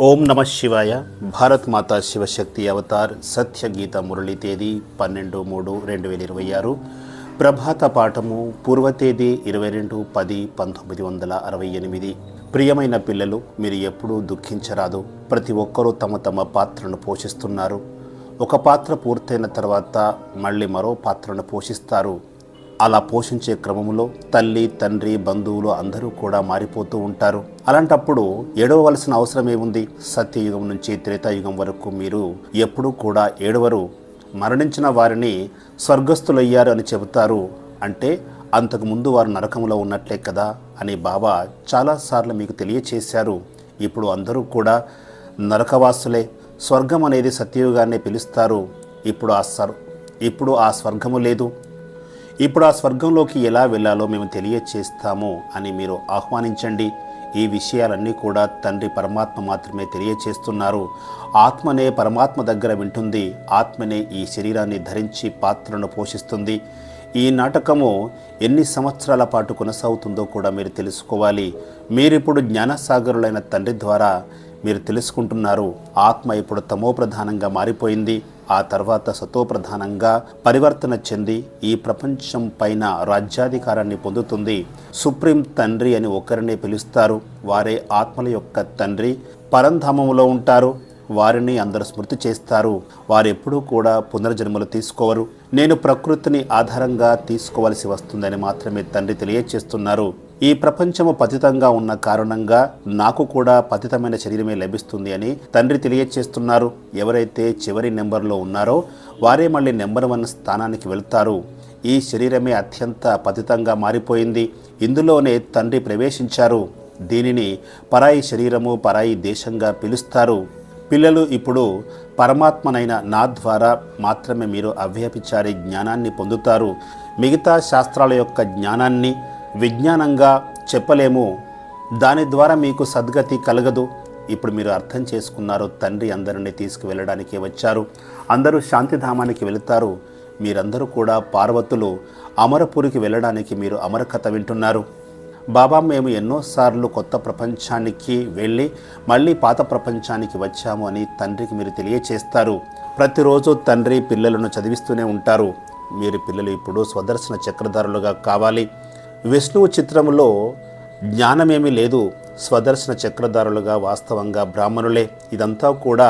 ఓం నమ శివాయ. భారత్ మాతా శివశక్తి అవతార్ సత్య గీత మురళి తేదీ 12/3/2026. ప్రభాత పాఠము పూర్వ తేదీ 22/10/1968. ప్రియమైన పిల్లలు, మీరు ఎప్పుడూ దుఃఖించరాదు. ప్రతి ఒక్కరూ తమ తమ పాత్రను పోషిస్తున్నారు. ఒక పాత్ర పూర్తయిన తర్వాత మళ్ళీ మరో పాత్రను పోషిస్తారు. అలా పోషించే క్రమంలో తల్లి, తండ్రి, బంధువులు అందరూ కూడా మారిపోతూ ఉంటారు. అలాంటప్పుడు ఏడవలసిన అవసరం ఏముంది? సత్యయుగం నుంచి త్రేతాయుగం వరకు మీరు ఎప్పుడూ కూడా ఏడవరు. మరణించిన వారిని స్వర్గస్థులయ్యారు అని చెబుతారు. అంటే అంతకుముందు వారు నరకంలో ఉన్నట్లే కదా అని బాబా చాలాసార్లు మీకు తెలియచేశారు. ఇప్పుడు అందరూ కూడా నరకవాసులే. స్వర్గం అనేది సత్యయుగాన్ని పిలుస్తారు. ఇప్పుడు ఆ స్వర్గము లేదు. ఇప్పుడు ఆ స్వర్గంలోకి ఎలా వెళ్ళాలో మేము తెలియచేస్తాము అని మీరు ఆహ్వానించండి. ఈ విషయాలన్నీ కూడా తండ్రి పరమాత్మ మాత్రమే తెలియచేస్తున్నారు. ఆత్మనే పరమాత్మ దగ్గర వింటుంది. ఆత్మనే ఈ శరీరాన్ని ధరించి పాత్రను పోషిస్తుంది. ఈ నాటకము ఎన్ని సంవత్సరాల పాటు కొనసాగుతుందో కూడా మీరు తెలుసుకోవాలి. మీరిప్పుడు జ్ఞానసాగరులైన తండ్రి ద్వారా మీరు తెలుసుకుంటున్నారు. ఆత్మ ఇప్పుడు తమోప్రధానంగా మారిపోయింది. ఆ తర్వాత సతోప్రధానంగా పరివర్తన చెంది ఈ ప్రపంచం పైన రాజ్యాధికారాన్ని పొందుతుంది. సుప్రీం తండ్రి అని ఒకరినే పిలుస్తారు. వారే ఆత్మల యొక్క తండ్రి. పరంధామంలో ఉంటారు. వారిని అందరూ స్మృతి చేస్తారు. వారెప్పుడూ కూడా పునర్జన్మలు తీసుకోవరు. నేను ప్రకృతిని ఆధారంగా తీసుకోవలసి వస్తుందని మాత్రమే తండ్రి తెలియచేస్తున్నారు. ఈ ప్రపంచము పతితంగా ఉన్న కారణంగా నాకు కూడా పతితమైన శరీరమే లభిస్తుంది అని తండ్రి తెలియచేస్తున్నారు. ఎవరైతే చివరి నెంబర్లో ఉన్నారో వారే మళ్ళీ నెంబర్ 1 స్థానానికి వెళ్తారు. ఈ శరీరమే అత్యంత పతితంగా మారిపోయింది. ఇందులోనే తండ్రి ప్రవేశించారు. దీనిని పరాయి శరీరము, పరాయి దేశంగా పిలుస్తారు. పిల్లలు ఇప్పుడు పరమాత్మనైన నా ద్వారా మాత్రమే మీరు అవ్యభిచారి జ్ఞానాన్ని పొందుతారు. మిగతా శాస్త్రాల యొక్క జ్ఞానాన్ని విజ్ఞానంగా చెప్పలేము. దాని ద్వారా మీకు సద్గతి కలగదు. ఇప్పుడు మీరు అర్థం చేసుకున్నారు. తండ్రి అందరినీ తీసుకువెళ్ళడానికి వచ్చారు. అందరూ శాంతిధామానికి వెళుతారు. మీరందరూ కూడా పార్వతులు. అమరపురికి వెళ్ళడానికి మీరు అమరకథ వింటున్నారు. బాబా, మేము ఎన్నోసార్లు కొత్త ప్రపంచానికి వెళ్ళి మళ్ళీ పాత ప్రపంచానికి వచ్చాము అని తండ్రికి మీరు తెలియచేస్తారు. ప్రతిరోజు తండ్రి పిల్లలను చదివిస్తూనే ఉంటారు. మీరు పిల్లలు ఇప్పుడు స్వదర్శన చక్రధారులుగా కావాలి. విష్ణువు చిత్రములో జ్ఞానమేమీ లేదు. స్వదర్శన చక్రధారులుగా వాస్తవంగా బ్రాహ్మణులే. ఇదంతా కూడా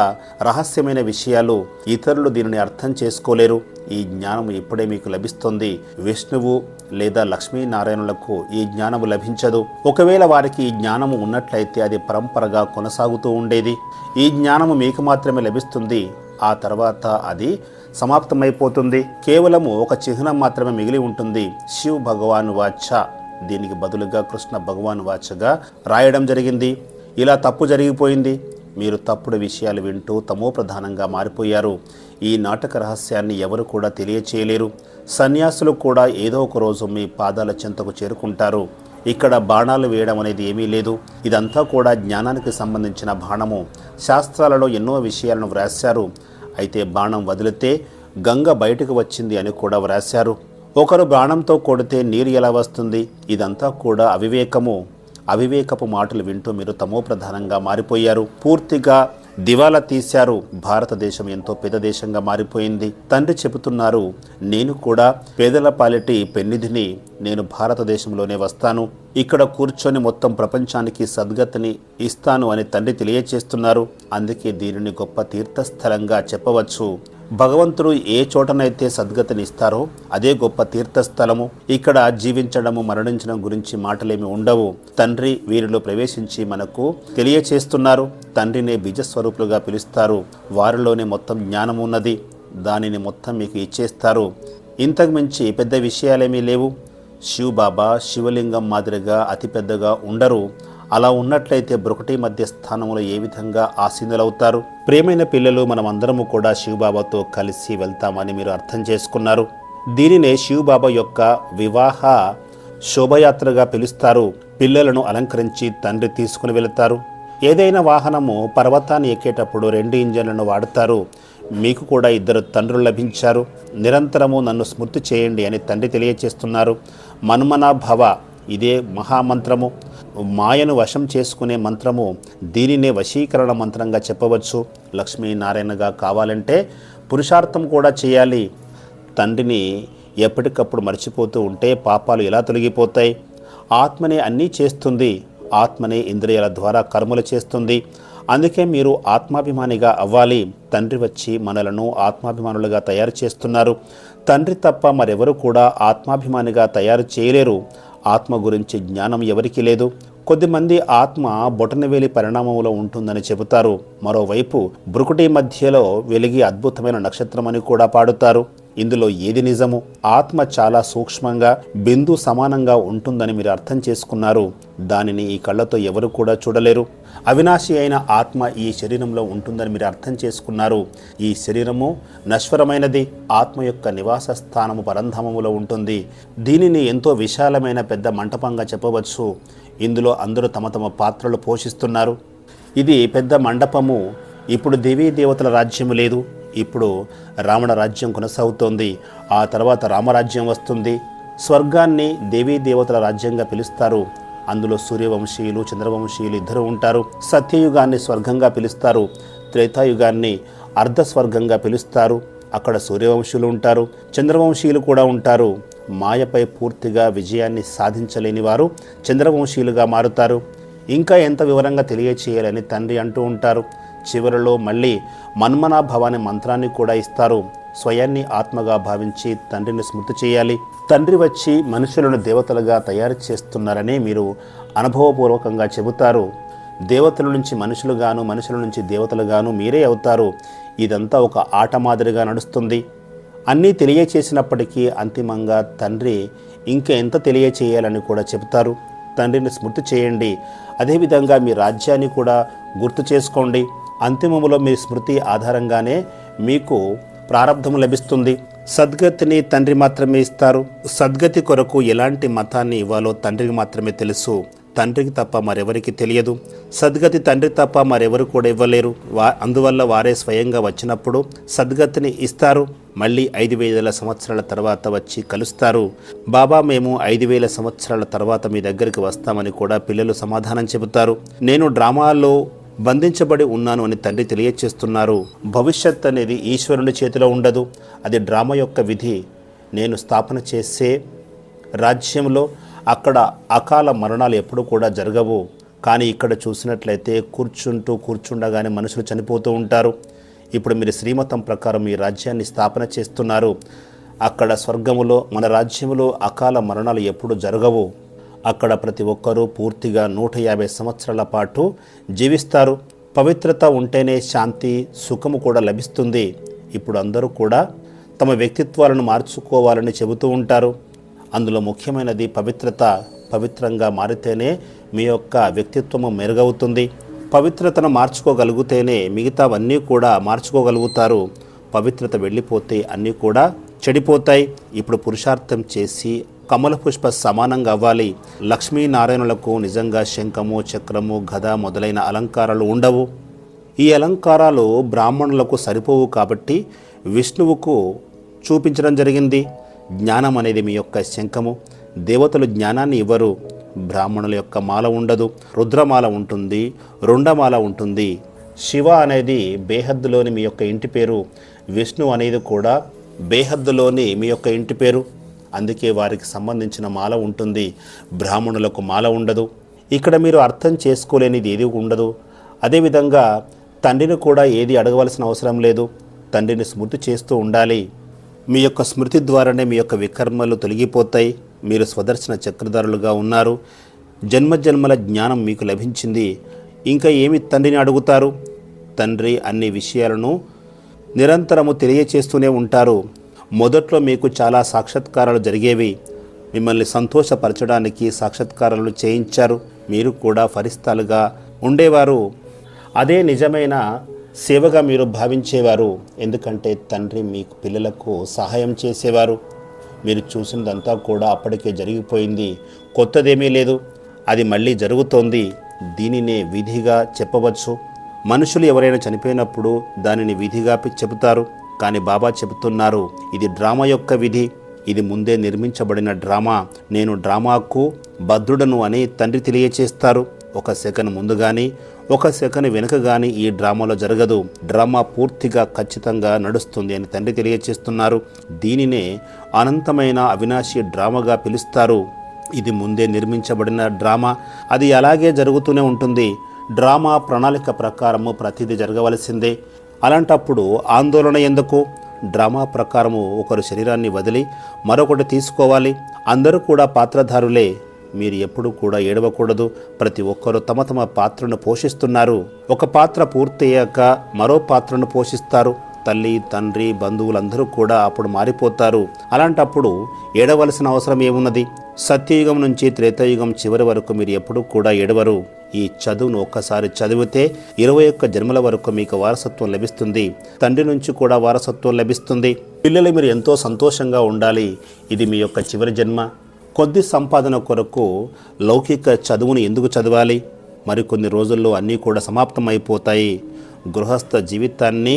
రహస్యమైన విషయాలు. ఇతరులు దీనిని అర్థం చేసుకోలేరు. ఈ జ్ఞానము ఇప్పుడే మీకు లభిస్తుంది. విష్ణువు లేదా లక్ష్మీనారాయణులకు ఈ జ్ఞానము లభించదు. ఒకవేళ వారికి ఈ జ్ఞానము ఉన్నట్లయితే అది పరంపరగా కొనసాగుతూ ఉండేది. ఈ జ్ఞానము మీకు మాత్రమే లభిస్తుంది. ఆ తర్వాత అది సమాప్తమైపోతుంది. కేవలము ఒక చిహ్నం మాత్రమే మిగిలి ఉంటుంది. శివ్ భగవాన్ వాచ. దీనికి బదులుగా కృష్ణ భగవాన్ వాచగా రాయడం జరిగింది. ఇలా తప్పు జరిగిపోయింది. మీరు తప్పుడు విషయాలు వింటూ తమోప్రధానంగా మారిపోయారు. ఈ నాటక రహస్యాన్ని ఎవరు కూడా తెలియచేయలేరు. సన్యాసులు కూడా ఏదో ఒక రోజు మీ పాదాల చెంతకు చేరుకుంటారు. ఇక్కడ బాణాలు వేయడం అనేది ఏమీ లేదు. ఇదంతా కూడా జ్ఞానానికి సంబంధించిన బాణము. శాస్త్రాలలో ఎన్నో విషయాలను వ్రాశారు. అయితే బాణం వదిలితే గంగ బయటకు వచ్చింది అని కూడా వ్రాశారు. ఒకరు బాణంతో కొడితే నీరు ఎలా వస్తుంది? ఇదంతా కూడా అవివేకపు మాటలు వింటూ మీరు తమోప్రధానంగా మారిపోయారు. పూర్తిగా దివాలా తీశారు. భారతదేశం ఎంతో పెద్ద దేశంగా మారిపోయింది. తండ్రి చెబుతున్నారు, నేను కూడా పేదల పాలిటి పెన్నిధిని. నేను భారతదేశంలోనే వస్తాను. ఇక్కడ కూర్చొని మొత్తం ప్రపంచానికి సద్గతిని ఇస్తాను అని తండ్రి తెలియచేస్తున్నారు. అందుకే దీనిని గొప్ప తీర్థస్థలంగా చెప్పవచ్చు. భగవంతుడు ఏ చోటనైతే సద్గతిని ఇస్తారో అదే గొప్ప తీర్థస్థలము. ఇక్కడ జీవించడము, మరణించడం గురించి మాటలేమి ఉండవు. తండ్రి వీరిలో ప్రవేశించి మనకు తెలియచేస్తున్నారు. తండ్రినే బీజస్వరూపులుగా పిలుస్తారు. వారిలోనే మొత్తం జ్ఞానం ఉన్నది. దానిని మొత్తం మీకు ఇచ్చేస్తారు. ఇంతకు మించి పెద్ద విషయాలేమీ లేవు. శివ్ బాబా శివలింగం మాదిరిగా అతిపెద్దగా ఉండరు. అలా ఉన్నట్లయితే బ్రొకటి మధ్య స్థానంలో ఏ విధంగా ఆసీనులవుతారు? ప్రియమైన పిల్లలు, మనమందరము కూడా శివబాబాతో కలిసి వెళ్తామని మీరు అర్థం చేసుకున్నారు. దీనినే శివబాబా యొక్క వివాహ శోభయాత్రగా పిలుస్తారు. పిల్లలను అలంకరించి తండ్రి తీసుకుని వెళతారు. ఏదైనా వాహనము పర్వతాన్ని ఎక్కేటప్పుడు 2 ఇంజన్లను వాడతారు. మీకు కూడా 2 తండ్రులు లభించారు. నిరంతరము నన్ను స్మృతి చేయండి అని తండ్రి తెలియచేస్తున్నారు. మన్మనా భవ, ఇదే మహామంత్రము. మాయను వశం చేసుకునే మంత్రము, దీనినే వశీకరణ మంత్రంగా చెప్పవచ్చు. లక్ష్మీనారాయణగా కావాలంటే పురుషార్థం కూడా చేయాలి. తండ్రిని ఎప్పటికప్పుడు మర్చిపోతూ ఉంటే పాపాలు ఎలా తొలగిపోతాయి? ఆత్మనే అన్నీ చేస్తుంది. ఆత్మనే ఇంద్రియాల ద్వారా కర్మలు చేస్తుంది. అందుకే మీరు ఆత్మాభిమానిగా అవ్వాలి. తండ్రి వచ్చి మనలను ఆత్మాభిమానులుగా తయారు చేస్తున్నారు. తండ్రి తప్ప మరెవరు కూడా ఆత్మాభిమానిగా తయారు చేయలేరు. ఆత్మ గురించి జ్ఞానం ఎవరికీ లేదు. కొద్దిమంది ఆత్మ బొటనవేలి పరిణామంలో ఉంటుందని చెబుతారు. మరోవైపు బ్రుకుటి మధ్యలో వెలిగి అద్భుతమైన నక్షత్రం అని కూడా పాడుతారు. ఇందులో ఏది నిజము? ఆత్మ చాలా సూక్ష్మంగా బిందు సమానంగా ఉంటుందని మీరు అర్థం చేసుకున్నారు. దానిని ఈ కళ్ళతో ఎవరు కూడా చూడలేరు. అవినాశి అయిన ఆత్మ ఈ శరీరంలో ఉంటుందని మీరు అర్థం చేసుకున్నారు. ఈ శరీరము నశ్వరమైనది. ఆత్మ యొక్క నివాస స్థానము పరంధామములో ఉంటుంది. దీనిని ఎంతో విశాలమైన పెద్ద మంటపంగా చెప్పవచ్చు. ఇందులో అందరూ తమ తమ పాత్రలు పోషిస్తున్నారు. ఇది పెద్ద మండపము. ఇప్పుడు దేవీ దేవతల రాజ్యము లేదు. ఇప్పుడు రావణ రాజ్యం కొనసాగుతోంది. ఆ తర్వాత రామరాజ్యం వస్తుంది. స్వర్గాన్ని దేవీ దేవతల రాజ్యంగా పిలుస్తారు. అందులో సూర్యవంశీయులు చంద్రవంశీయులు ఇద్దరు ఉంటారు. సత్యయుగాన్ని స్వర్గంగా పిలుస్తారు. త్రేతాయుగాన్ని అర్ధస్వర్గంగా పిలుస్తారు. అక్కడ సూర్యవంశీయులు ఉంటారు, చంద్రవంశీయులు కూడా ఉంటారు. మాయపై పూర్తిగా విజయాన్ని సాధించలేని వారు చంద్రవంశీయులుగా మారుతారు. ఇంకా ఎంత వివరంగా తెలియచేయాలని తండ్రి అంటూ ఉంటారు. చివరిలో మళ్ళీ మన్మనాభవ అనే మంత్రాన్ని కూడా ఇస్తారు. స్వయాన్ని ఆత్మగా భావించి తండ్రిని స్మృతి చేయాలి. తండ్రి వచ్చి మనుషులను దేవతలుగా తయారు చేస్తున్నారని మీరు అనుభవపూర్వకంగా చెబుతారు. దేవతల నుంచి మనుషులుగాను, మనుషుల నుంచి దేవతలుగాను మీరే అవుతారు. ఇదంతా ఒక ఆట మాదిరిగా నడుస్తుంది. అన్నీ తెలియచేసినప్పటికీ అంతిమంగా తండ్రి ఇంకా ఎంత తెలియచేయాలని కూడా చెబుతారు. తండ్రిని స్మృతి చేయండి. అదేవిధంగా మీ రాజ్యాన్ని కూడా గుర్తు చేసుకోండి. అంతిమములో మీ స్మృతి ఆధారంగానే మీకు ప్రారబ్ధము లభిస్తుంది. సద్గతిని తండ్రి మాత్రమే ఇస్తారు. సద్గతి కొరకు ఎలాంటి మతాన్ని ఇవ్వాలో తండ్రికి మాత్రమే తెలుసు. తండ్రికి తప్ప మరెవరికి తెలియదు. సద్గతి తండ్రి తప్ప మరెవరు కూడా ఇవ్వలేరు. అందువల్ల వారే స్వయంగా వచ్చినప్పుడు సద్గతిని ఇస్తారు. మళ్ళీ 5,000 సంవత్సరాల తర్వాత వచ్చి కలుస్తారు. బాబా, మేము 5,000 సంవత్సరాల తర్వాత మీ దగ్గరికి వస్తామని కూడా పిల్లలు సమాధానం చెబుతారు. నేను డ్రామాలో బంధించబడి ఉన్నాను అని తండ్రి తెలియచేస్తున్నారు. భవిష్యత్ అనేది ఈశ్వరుని చేతిలో ఉండదు. అది డ్రామా యొక్క విధి. నేను స్థాపన చేసే రాజ్యంలో అక్కడ అకాల మరణాలు ఎప్పుడు కూడా జరగవు. కానీ ఇక్కడ చూసినట్లయితే కూర్చుండగానే మనుషులు చనిపోతూ ఉంటారు. ఇప్పుడు మీరు శ్రీమతం ప్రకారం ఈ రాజ్యాన్ని స్థాపన చేస్తున్నారు. అక్కడ స్వర్గములో, మన రాజ్యములో అకాల మరణాలు ఎప్పుడు జరగవు. అక్కడ ప్రతి ఒక్కరూ పూర్తిగా 150 సంవత్సరాల పాటు జీవిస్తారు. పవిత్రత ఉంటేనే శాంతి, సుఖము కూడా లభిస్తుంది. ఇప్పుడు అందరూ కూడా తమ వ్యక్తిత్వాలను మార్చుకోవాలని చెబుతూ ఉంటారు. అందులో ముఖ్యమైనది పవిత్రత. పవిత్రంగా మారితేనే మీ యొక్క వ్యక్తిత్వము మెరుగవుతుంది. పవిత్రతను మార్చుకోగలిగితేనే మిగతావన్నీ కూడా మార్చుకోగలుగుతారు. పవిత్రత వెళ్ళిపోతే అన్నీ కూడా చెడిపోతాయి. ఇప్పుడు పురుషార్థం చేసి కమల పుష్ప సమానంగా అవ్వాలి. లక్ష్మీనారాయణులకు నిజంగా శంఖము, చక్రము, గద మొదలైన అలంకారాలు ఉండవు. ఈ అలంకారాలు బ్రాహ్మణులకు సరిపోవు కాబట్టి విష్ణువుకు చూపించడం జరిగింది. జ్ఞానం అనేది మీ యొక్క శంఖము. దేవతలు జ్ఞానాన్ని ఇవ్వరు. బ్రాహ్మణుల యొక్క మాల ఉండదు. రుద్రమాల ఉంటుంది, రుండమాల ఉంటుంది. శివ అనేది బేహద్దులోని మీ యొక్క ఇంటి పేరు. విష్ణు అనేది కూడా బేహద్దులోని మీ యొక్క ఇంటి పేరు. అందుకే వారికి సంబంధించిన మాల ఉంటుంది. బ్రాహ్మణులకు మాల ఉండదు. ఇక్కడ మీరు అర్థం చేసుకోలేనిది ఏది ఉండదు. అదేవిధంగా తండ్రిని కూడా ఏది అడగవలసిన అవసరం లేదు. తండ్రిని స్మృతి చేస్తూ ఉండాలి. మీ యొక్క స్మృతి ద్వారానే మీ యొక్క వికర్మలు తొలగిపోతాయి. మీరు స్వదర్శన చక్రధారులుగా ఉన్నారు. జన్మజన్మల జ్ఞానం మీకు లభించింది. ఇంకా ఏమి తండ్రిని అడుగుతారు? తండ్రి అన్ని విషయాలను నిరంతరము తెలియచేస్తూనే ఉంటారు. మొదట్లో మీకు చాలా సాక్షాత్కారాలు జరిగేవి. మిమ్మల్ని సంతోషపరచడానికి సాక్షాత్కారాలు చేయించారు. మీరు కూడా ఫరిస్తాలుగా ఉండేవారు. అదే నిజమైన సేవగా మీరు భావించేవారు. ఎందుకంటే తండ్రి మీకు పిల్లలకు సహాయం చేసేవారు. మీరు చూసినదంతా కూడా అప్పటికే జరిగిపోయింది. కొత్తదేమీ లేదు. అది మళ్ళీ జరుగుతోంది. దీనినే విధిగా చెప్పవచ్చు. మనుషులు ఎవరైనా చనిపోయినప్పుడు దానిని విధిగా చెబుతారు. కానీ బాబా చెబుతున్నారు, ఇది డ్రామా యొక్క విధి. ఇది ముందే నిర్మించబడిన డ్రామా. నేను డ్రామాకు బద్ధుడను అని తండ్రి తెలియచేస్తారు. ఒక సెకను ముందు కానీ ఒక సెకను వెనుక కానీ ఈ డ్రామాలో జరగదు. డ్రామా పూర్తిగా ఖచ్చితంగా నడుస్తుంది అని తండ్రి తెలియచేస్తున్నారు. దీనినే అనంతమైన అవినాశి డ్రామాగా పిలుస్తారు. ఇది ముందే నిర్మించబడిన డ్రామా. అది అలాగే జరుగుతూనే ఉంటుంది. డ్రామా ప్రణాళిక ప్రకారము ప్రతిదీ జరగవలసిందే. అలాంటప్పుడు ఆందోళన ఎందుకు? డ్రామా ప్రకారము ఒకరు శరీరాన్ని వదిలి మరొకటి తీసుకోవాలి. అందరూ కూడా పాత్రధారులే. మీరు ఎప్పుడు కూడా ఏడవకూడదు. ప్రతి ఒక్కరూ తమ తమ పాత్రను పోషిస్తున్నారు. ఒక పాత్ర పూర్తయ్యాక మరో పాత్రను పోషిస్తారు. తల్లి, తండ్రి, బంధువులందరూ కూడా అప్పుడు మారిపోతారు. అలాంటప్పుడు ఏడవలసిన అవసరం ఏమున్నది? సత్యయుగం నుంచి త్రేతాయుగం చివరి వరకు మీరు ఎప్పుడూ కూడా ఏడవరు. ఈ చదువును ఒక్కసారి చదివితే 21 జన్మల వరకు మీకు వారసత్వం లభిస్తుంది. తండ్రి నుంచి కూడా వారసత్వం లభిస్తుంది. పిల్లలు మీరు ఎంతో సంతోషంగా ఉండాలి. ఇది మీ యొక్క చివరి జన్మ. కొద్ది సంపాదన కొరకు లౌకిక చదువును ఎందుకు చదవాలి? మరికొన్ని రోజుల్లో అన్నీ కూడా సమాప్తమైపోతాయి. గృహస్థ జీవితాన్ని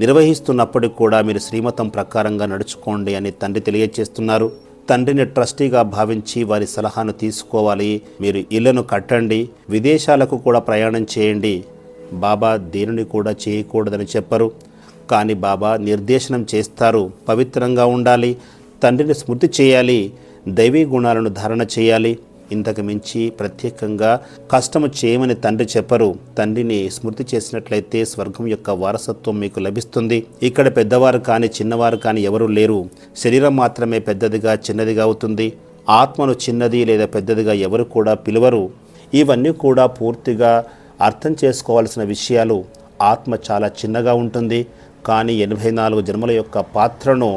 నిర్వహిస్తున్నప్పటికీ కూడా మీరు శ్రీమతం ప్రకారంగా నడుచుకోండి అని తండ్రి తెలియజేస్తున్నారు. తండ్రిని ట్రస్టీగా భావించి వారి సలహాను తీసుకోవాలి. మీరు ఇళ్లను కట్టండి, విదేశాలకు కూడా ప్రయాణం చేయండి. బాబా దేనిని కూడా చేయకూడదని చెప్పరు, కానీ బాబా నిర్దేశనం చేస్తారు. పవిత్రంగా ఉండాలి, తండ్రిని స్మృతి చేయాలి, దైవీ గుణాలను ధారణ చేయాలి. ఇంతకు మించి ప్రత్యేకంగా కష్టము చేయమని తండ్రి చెప్పరు. తండ్రిని స్మృతి చేసినట్లయితే స్వర్గం యొక్క వారసత్వం మీకు లభిస్తుంది. ఇక్కడ పెద్దవారు కానీ చిన్నవారు కానీ ఎవరూ లేరు. శరీరం మాత్రమే పెద్దదిగా చిన్నదిగా అవుతుంది. ఆత్మను చిన్నది లేదా పెద్దదిగా ఎవరు కూడా పిలువరు. ఇవన్నీ కూడా పూర్తిగా అర్థం చేసుకోవాల్సిన విషయాలు. ఆత్మ చాలా చిన్నగా ఉంటుంది, కానీ 84 జన్మల యొక్క పాత్రను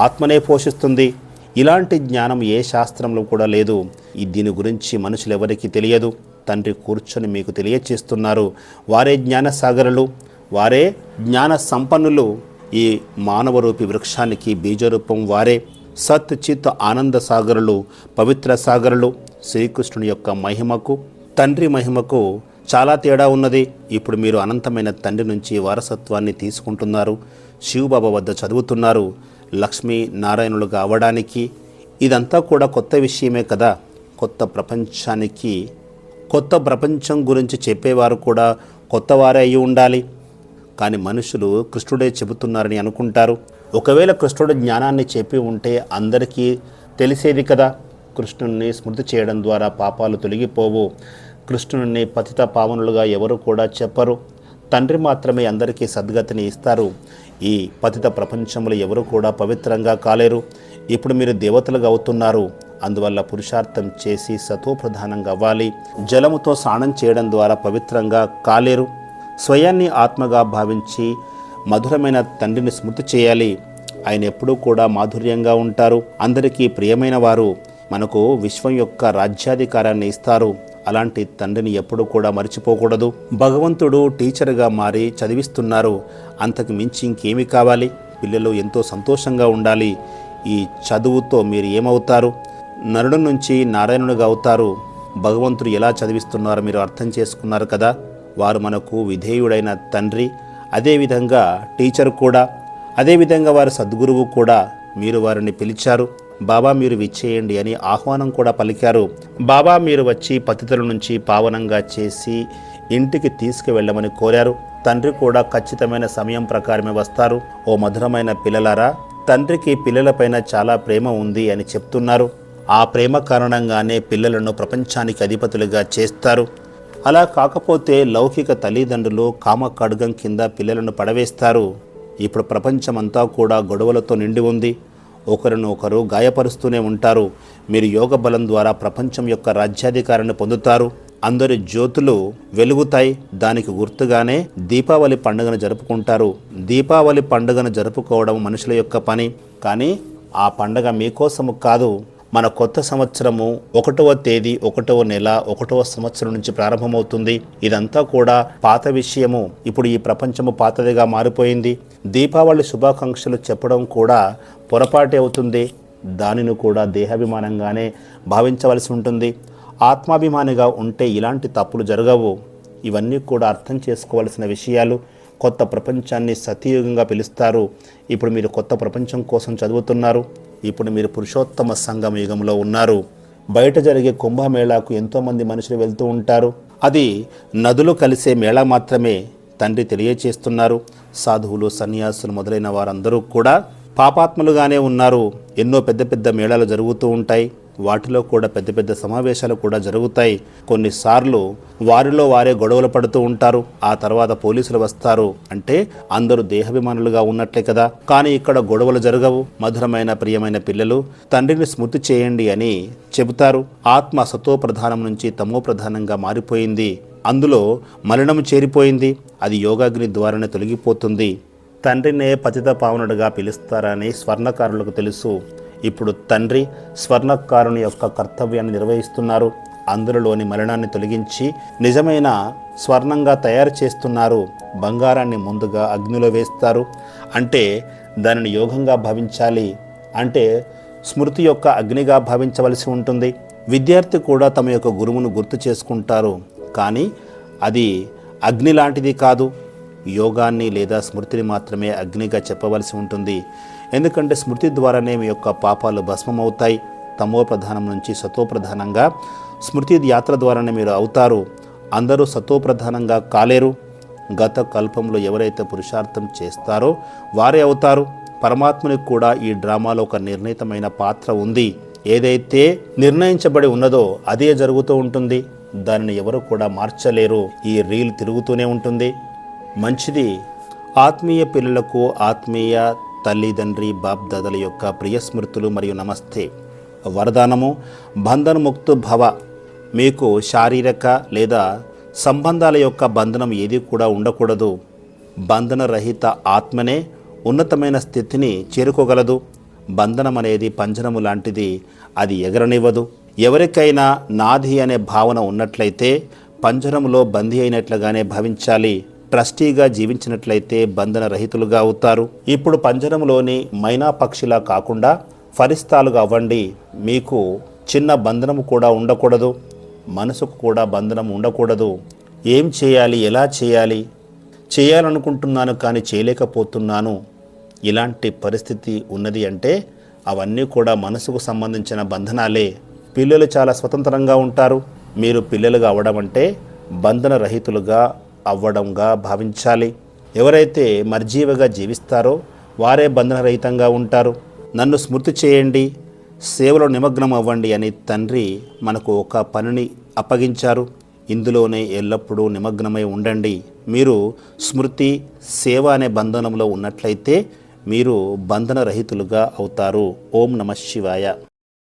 ఆత్మనే పోషిస్తుంది. ఇలాంటి జ్ఞానం ఏ శాస్త్రంలో కూడా లేదు. దీని గురించి మనుషులు ఎవరికీ తెలియదు. తండ్రి కూర్చొని మీకు తెలియచేస్తున్నారు. వారే జ్ఞానసాగరులు, వారే జ్ఞాన సంపన్నులు. ఈ మానవరూపి వృక్షానికి బీజరూపం వారే. సత్ చిత్ ఆనంద సాగరులు, పవిత్ర సాగరులు. శ్రీకృష్ణుని యొక్క మహిమకు తండ్రి మహిమకు చాలా తేడా ఉన్నది. ఇప్పుడు మీరు అనంతమైన తండ్రి నుంచి వారసత్వాన్ని తీసుకుంటున్నారు. శివబాబా వద్ద చదువుతున్నారు. లక్ష్మీ నారాయణులుగా అవ్వడానికి ఇదంతా కూడా కొత్త విషయమే కదా. కొత్త ప్రపంచం గురించి చెప్పేవారు కూడా కొత్తవారే అయి ఉండాలి. కానీ మనుషులు కృష్ణుడే చెబుతున్నారని అనుకుంటారు. ఒకవేళ కృష్ణుడు జ్ఞానాన్ని చెప్పి ఉంటే అందరికీ తెలిసేది కదా. కృష్ణుడిని స్మృతి చేయడం ద్వారా పాపాలు తొలగిపోవు. కృష్ణుడిని పతిత పావనులుగా ఎవరు కూడా చెప్పరు. తండ్రి మాత్రమే అందరికీ సద్గతిని ఇస్తారు. ఈ పతిత ప్రపంచంలో ఎవరు కూడా పవిత్రంగా కాలేరు. ఇప్పుడు మీరు దేవతలుగా అవుతున్నారు. అందువల్ల పురుషార్థం చేసి సతోప్రధానంగా అవ్వాలి. జలముతో స్నానం చేయడం ద్వారా పవిత్రంగా కాలేరు. స్వయాన్ని ఆత్మగా భావించి మధురమైన తండ్రిని స్మృతి చేయాలి. ఆయన ఎప్పుడూ కూడా మాధుర్యంగా ఉంటారు. అందరికీ ప్రియమైన వారు. మనకు విశ్వం యొక్క రాజ్యాధికారాన్ని ఇస్తారు. అలాంటి తండ్రిని ఎప్పుడూ కూడా మర్చిపోకూడదు. భగవంతుడు టీచర్గా మారి చదివిస్తున్నారు. అంతకు మించి ఇంకేమి కావాలి? పిల్లలు ఎంతో సంతోషంగా ఉండాలి. ఈ చదువుతో మీరు ఏమవుతారు? నరుడు నుంచి నారాయణునిగా అవుతారు. భగవంతుడు ఎలా చదివిస్తున్నారో మీరు అర్థం చేసుకున్నారు కదా. వారు మనకు విధేయుడైన తండ్రి, అదేవిధంగా టీచర్ కూడా, అదేవిధంగా వారి సద్గురువు కూడా. మీరు వారిని పిలిచారు. బాబా మీరు విచ్చేయండి అని ఆహ్వానం కూడా పలికారు. బాబా మీరు వచ్చి పతితుల నుంచి పావనంగా చేసి ఇంటికి తీసుకువెళ్ళమని కోరారు. తండ్రి కూడా ఖచ్చితమైన సమయం ప్రకారమే వస్తారు. ఓ మధురమైన పిల్లలారా, తండ్రికి పిల్లలపైన చాలా ప్రేమ ఉంది అని చెప్తున్నారు. ఆ ప్రేమ కారణంగానే పిల్లలను ప్రపంచానికి అధిపతులుగా చేస్తారు. అలా కాకపోతే లౌకిక తల్లిదండ్రులు కామ ఖడ్గం కింద పిల్లలను పడవేస్తారు. ఇప్పుడు ప్రపంచమంతా కూడా గొడవలతో నిండి ఉంది. ఒకరిని ఒకరు గాయపరుస్తూనే ఉంటారు. మీరు యోగ బలం ద్వారా ప్రపంచం యొక్క రాజ్యాధికారాన్ని పొందుతారు. అందరి జ్యోతులు వెలుగుతాయి. దానికి గుర్తుగానే దీపావళి పండుగను జరుపుకుంటారు. దీపావళి పండుగను జరుపుకోవడం మనుషుల యొక్క పని, కానీ ఆ పండుగ మీకోసము కాదు. మన కొత్త సంవత్సరము 1వ తేదీ 1వ నెల 1వ సంవత్సరం నుంచి ప్రారంభమవుతుంది. ఇదంతా కూడా పాత విషయము. ఇప్పుడు ఈ ప్రపంచము పాతదిగా మారిపోయింది. దీపావళి శుభాకాంక్షలు చెప్పడం కూడా పొరపాటే అవుతుంది. దానిని కూడా దేహాభిమానంగానే భావించవలసి ఉంటుంది. ఆత్మాభిమానిగా ఉంటే ఇలాంటి తప్పులు జరగవు. ఇవన్నీ కూడా అర్థం చేసుకోవాల్సిన విషయాలు. కొత్త ప్రపంచాన్ని సతీయుగంగా పిలుస్తారు. ఇప్పుడు మీరు కొత్త ప్రపంచం కోసం చదువుతున్నారు. ఇప్పుడు మీరు పురుషోత్తమ సంగమ యుగంలో ఉన్నారు. బయట జరిగే కుంభమేళాకు ఎంతోమంది మనుషులు వెళ్తూ ఉంటారు. అది నదులు కలిసే మేళా మాత్రమే తండ్రి తెలియచేస్తున్నారు. సాధువులు, సన్యాసులు మొదలైన వారందరూ కూడా పాపాత్ములుగానే ఉన్నారు. ఎన్నో పెద్ద పెద్ద మేళాలు జరుగుతూ ఉంటాయి. వాటిలో కూడా పెద్ద పెద్ద సమావేశాలు కూడా జరుగుతాయి. కొన్నిసార్లు వారిలో వారే గొడవలు పడుతూ ఉంటారు. ఆ తర్వాత పోలీసులు వస్తారు. అంటే అందరూ దేహాభిమానులుగా ఉన్నట్లే కదా. కానీ ఇక్కడ గొడవలు జరగవు. మధురమైన ప్రియమైన పిల్లలు, తండ్రిని స్మృతి చేయండి అని చెబుతారు. ఆత్మ సతో ప్రధానం నుంచి తమో ప్రధానంగా మారిపోయింది. అందులో మలినము చేరిపోయింది. అది యోగాగ్ని ద్వారానే తొలగిపోతుంది. తండ్రినే పతిత పావనుడిగా పిలుస్తారని స్వర్ణకారులకు తెలుసు. ఇప్పుడు తండ్రి స్వర్ణకారుని యొక్క కర్తవ్యాన్ని నిర్వహిస్తున్నారు. అందులోని మలినాన్ని తొలగించి నిజమైన స్వర్ణంగా తయారు చేస్తున్నారు. బంగారాన్ని ముందుగా అగ్నిలో వేస్తారు. అంటే దానిని యోగంగా భావించాలి. అంటే స్మృతి యొక్క అగ్నిగా భావించవలసి ఉంటుంది. విద్యార్థి కూడా తమ యొక్క గురువును గుర్తు చేసుకుంటారు. కానీ అది అగ్ని లాంటిది కాదు. యోగాన్ని లేదా స్మృతిని మాత్రమే అగ్నిగా చెప్పవలసి ఉంటుంది. ఎందుకంటే స్మృతి ద్వారానే మీ యొక్క పాపాలు భస్మమవుతాయి. తమో ప్రధానం నుంచి సతో ప్రధానంగా స్మృతి యాత్ర ద్వారానే మీరు అవుతారు. అందరూ సతో ప్రధానంగా కాలేరు. గత కల్పంలో ఎవరైతే పురుషార్థం చేస్తారో వారే అవుతారు. పరమాత్మనికి కూడా ఈ డ్రామాలో ఒక నిర్ణీతమైన పాత్ర ఉంది. ఏదైతే నిర్ణయించబడి ఉన్నదో అదే జరుగుతూ ఉంటుంది. దానిని ఎవరు కూడా మార్చలేరు. ఈ రీల్ తిరుగుతూనే ఉంటుంది. మంచిది. ఆత్మీయ పిల్లలకు ఆత్మీయ తల్లిదండ్రి బాప్దాదల యొక్క ప్రియ స్మృతులు మరియు నమస్తే. వరదానము: బంధనముక్తు భవ. మీకు శారీరక లేదా సంబంధాల యొక్క బంధనం ఏది కూడా ఉండకూడదు. బంధనరహిత ఆత్మనే ఉన్నతమైన స్థితిని చేరుకోగలదు. బంధనం అనేది పంజరము లాంటిది. అది ఎగరనివ్వదు. ఎవరికైనా నాది అనే భావన ఉన్నట్లయితే పంజరములో బందీ అయినట్లుగానే భావించాలి. ట్రస్టీగా జీవించినట్లయితే బంధన రహితులుగా అవుతారు. ఇప్పుడు పంజరంలోని మైనా పక్షిలా కాకుండా ఫరిస్తాలుగా అవ్వండి. మీకు చిన్న బంధనము కూడా ఉండకూడదు. మనసుకు కూడా బంధనం ఉండకూడదు. ఏం చేయాలి, ఎలా చేయాలి, చేయాలనుకుంటున్నాను కానీ చేయలేకపోతున్నాను, ఇలాంటి పరిస్థితి ఉన్నది అంటే అవన్నీ కూడా మనసుకు సంబంధించిన బంధనాలే. పిల్లలు చాలా స్వతంత్రంగా ఉంటారు. మీరు పిల్లలుగా అవ్వడం అంటే బంధన రహితులుగా అవ్వడంగా భావించాలి. ఎవరైతే మర్జీవగా జీవిస్తారో వారే బంధనరహితంగా ఉంటారు. నన్ను స్మృతి చేయండి, సేవలో నిమగ్నం అవ్వండి అని తండ్రి మనకు ఒక పనిని అప్పగించారు. ఇందులోనే ఎల్లప్పుడూ నిమగ్నమై ఉండండి. మీరు స్మృతి, సేవ అనే బంధనంలో ఉన్నట్లయితే మీరు బంధనరహితులుగా అవుతారు. ఓం నమః శివాయ.